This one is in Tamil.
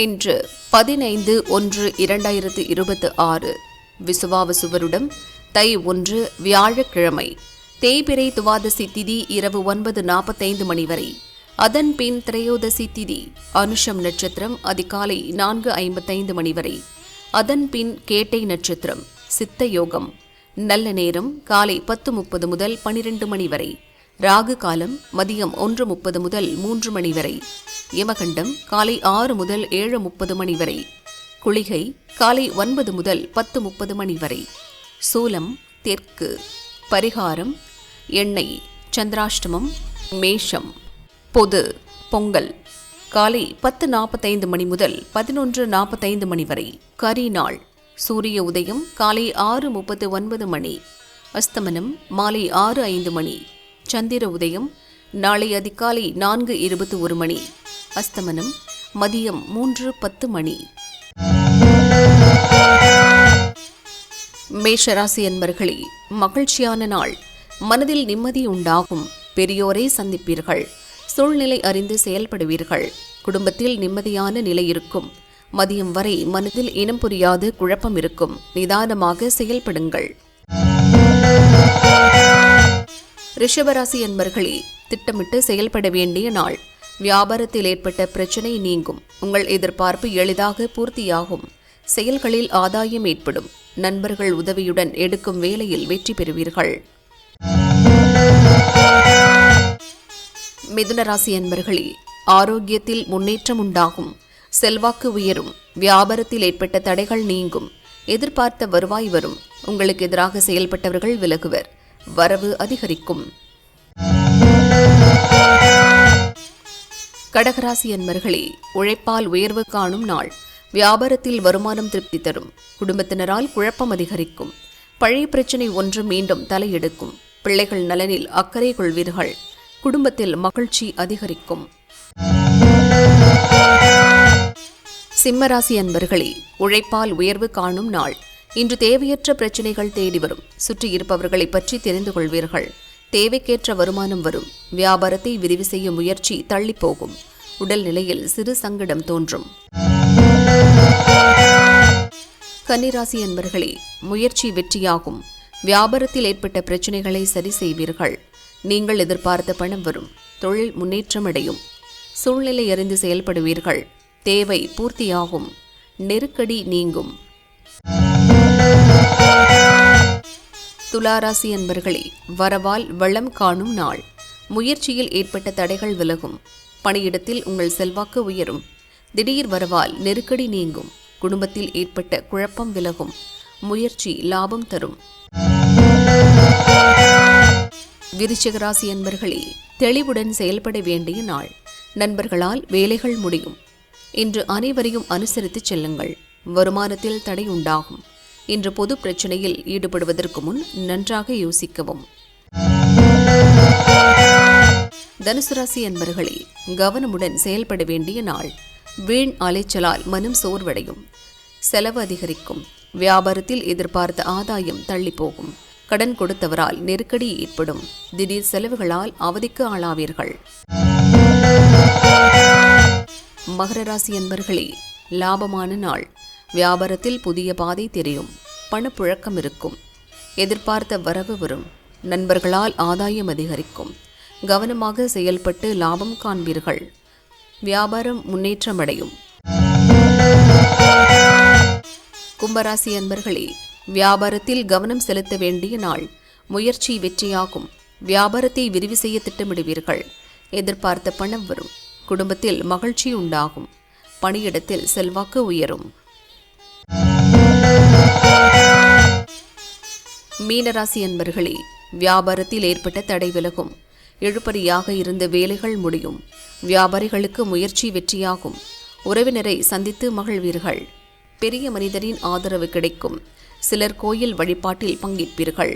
இன்று 15/1/2026 விசுவாவசு வருடம் தை 1 வியாழக்கிழமை. தேய்பிறை துவாதசி திதி இரவு 9:45 மணி வரை. அதன் பின் திரையோதசி திதி அனுஷம் நட்சத்திரம் அதிகாலை 4:55 மணி வரை. அதன் பின் கேட்டை நட்சத்திரம் சித்த யோகம். நல்ல நேரம் காலை 10:30 முதல் 12 மணி வரை. ராகு காலம் மதியம் 1:30 முதல் 3 மணி வரை. யமகண்டம் காலை 6 முதல் 7:30 மணி வரை. குளிகை காலை 9 முதல் 10:30 மணி வரை. சூலம் தெற்கு. பரிகாரம் எண்ணெய். சந்திராஷ்டமம் மேஷம். பொது பொங்கல் காலை 10:45 மணி முதல் 11:45 மணி வரை. கரி நாள். சூரிய உதயம் காலை 6:39 மணி. அஸ்தமனம் மாலை 6:05 மணி. சந்திர உதயம் நாளை அதிகாலை 4:21 மணி. அஸ்தமனம் மதியம் 3:10 மணி. மேஷராசி அன்பர்களே, மகிழ்ச்சியான நாள். மனதில் நிம்மதி உண்டாகும். பெரியோரை சந்திப்பீர்கள். சூழ்நிலை அறிந்து செயல்படுவீர்கள். குடும்பத்தில் நிம்மதியான நிலை இருக்கும். மதியம் வரை மனதில் இனம் புரியாத குழப்பம் இருக்கும். நிதானமாக செயல்படுங்கள். ரிஷபராசி அன்பர்களே, திட்டமிட்டு செயல்பட வேண்டிய நாள். வியாபாரத்தில் ஏற்பட்ட பிரச்சனை நீங்கும். உங்கள் எதிர்பார்ப்பு எளிதாக பூர்த்தியாகும். செயல்களில் ஆதாயம் ஏற்படும். நண்பர்கள் உதவியுடன் எடுக்கும் வேலையில் வெற்றி பெறுவீர்கள். மிதுனராசி அன்பர்களே, ஆரோக்கியத்தில் முன்னேற்றம் உண்டாகும். செல்வாக்கு உயரும். வியாபாரத்தில் ஏற்பட்ட தடைகள் நீங்கும். எதிர்பார்த்த வருவாய் வரும். உங்களுக்கு எதிராக செயல்பட்டவர்கள் விலகுவர். வரவு அதிகரிக்கும். கடகராசி அன்பர்களே, உழைப்பால் உயர்வு காணும் நாள். வியாபாரத்தில் வருமானம் திருப்தி தரும். குடும்பத்தினரால் குழப்பம் அதிகரிக்கும். பழைய பிரச்சினை ஒன்று மீண்டும் தலையெடுக்கும். பிள்ளைகள் நலனில் அக்கறை கொள்வீர்கள். குடும்பத்தில் மகிழ்ச்சி அதிகரிக்கும். சிம்மராசி அன்பர்களே, உழைப்பால் உயர்வு காணும் நாள். இன்று தேவையற்ற பிரச்சினைகள் தேடி வரும். சுற்றி இருப்பவர்களை பற்றி தெரிந்து கொள்வீர்கள். தேவைக்கேற்ற வருமானம் வரும். வியாபாரத்தை விரிவு செய்ய முயற்சி தள்ளி போகும். உடல் நிலையில் சிறு சங்கடம் தோன்றும். கன்னிராசி அன்பர்களே, முயற்சி வெற்றியாகும். வியாபாரத்தில் ஏற்பட்ட பிரச்சினைகளை சரி செய்வீர்கள். நீங்கள் எதிர்பார்த்த பணம் வரும். தொழில் முன்னேற்றம் அடையும். சூழ்நிலை அறிந்து செயல்படுவீர்கள். தேவை பூர்த்தியாகும். நெருக்கடி நீங்கும். துலாராசி அன்பர்களே, வரவால் வளம் காணும் நாள். முயற்சியில் ஏற்பட்ட தடைகள் விலகும். பணியிடத்தில் உங்கள் செல்வாக்கு உயரும். திடீர் வரவால் நெருக்கடி நீங்கும். குடும்பத்தில் ஏற்பட்ட குழப்பம் விலகும். முயற்சி லாபம் தரும். விருச்சிகராசி அன்பர்களே, தெளிவுடன் செயல்பட வேண்டிய நாள். நண்பர்களால் வேலைகள் முடியும். இன்று அனைவரையும் அனுசரித்து செல்லுங்கள். வருமானத்தில் தடை உண்டாகும். இன்று பொது பிரச்சனையில் ஈடுபடுவதற்கு முன் நன்றாக யோசிக்கவும். தனுசு ராசி அன்பர்களே, கவனமுடன் செயல்பட வேண்டிய நாள். வீண் அலைச்சலால் மனம் சோர்வடையும். செலவு அதிகரிக்கும். வியாபாரத்தில் எதிர்பார்த்த ஆதாயம் தள்ளி போகும். கடன் கொடுத்தவரால் நெருக்கடி ஏற்படும். திடீர் செலவுகளால் அவதிக்கு ஆளாவீர்கள். மகர ராசி அன்பர்களே, லாபமான நாள். வியாபாரத்தில் புதிய பாதை தெரியும். பணப்புழக்கம் இருக்கும். எதிர்பார்த்த வரவு வரும். நண்பர்களால் ஆதாயம் அதிகரிக்கும். கவனமாக செயல்பட்டு லாபம் காண்பீர்கள். வியாபாரம் முன்னேற்றமடையும். கும்பராசி அன்பர்களே, வியாபாரத்தில் கவனம் செலுத்த வேண்டிய நாள். முயற்சி வெற்றியாகும். வியாபாரத்தை விரிவு செய்ய திட்டமிடுவீர்கள். எதிர்பார்த்த பணம் வரும். குடும்பத்தில் மகிழ்ச்சி உண்டாகும். பணியிடத்தில் செல்வாக்கு உயரும். மீனராசி அன்பர்களே, வியாபாரத்தில் ஏற்பட்ட தடை விலகும். இழுபறியாக இருந்த வேலைகள் முடியும். வியாபாரிகளுக்கு முயற்சி வெற்றியாகும். உறவினரை சந்தித்து மகிழ்வீர்கள். பெரிய மனிதரின் ஆதரவு கிடைக்கும். சிலர் கோயில் வழிபாட்டில் பங்கேற்பீர்கள்.